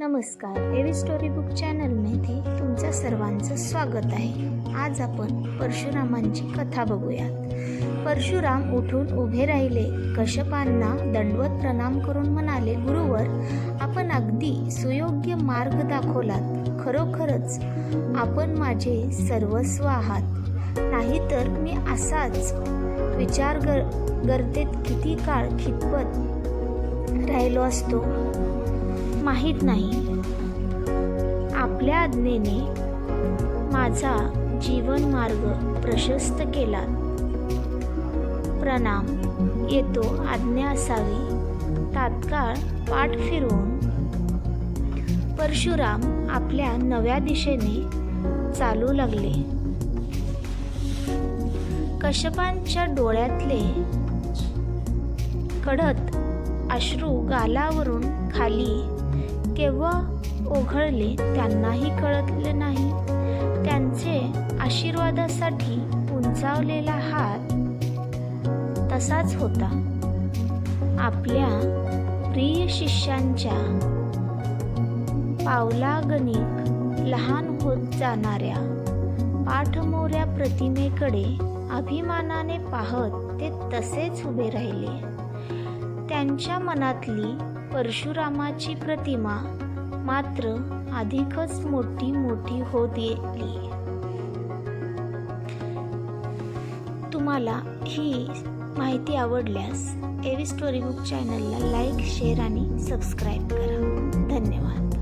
नमस्कार, एवी story book चॅनलमध्ये तुमचं सर्वांचं स्वागत आहे। आज आपण परशुरामांची कथा बघूयात। परशुराम उठून उभे राहिले, कश्यपांना दंडवत प्रणाम करून म्हणाले, गुरुवर, आपण अगदी सुयोग्य मार्ग दाखवलात। खरोखरच आपण माझे सर्वस्व आहात, नाहीतर मी असाच विचार गर्तेत किती काळ खितपत राहिलो असतो माहीत नाही। आपल्या आज्ञेने माझा जीवन मार्ग प्रशस्त केला। प्रणाम, येतो आज्ञा असावी। तात्काळ पाठ फिरवून परशुराम आपल्या नव्या दिशेने चालू लागले। कश्यपांच्या डोळ्यातले कडत अश्रू गालावरून खाली केव्हा ओघळले त्यांनाही कळले नाही। त्यांचे आशीर्वादासाठी उंचावलेला हात तसाच होता। आपल्या प्रिय शिष्यांच्या पावलागणिक लहान होत जाणाऱ्या पाठमोऱ्या प्रतिमेकडे अभिमानाने पाहत ते तसेच उभे राहिले। त्यांच्या मनातली परशुरामाची प्रतिमा मात्र अधिकच मोठी होत गेली। तुम्हाला ही माहिती आवडल्यास एवी स्टोरी बुक चॅनलला लाईक, शेअर आणि सबस्क्राईब करा। धन्यवाद।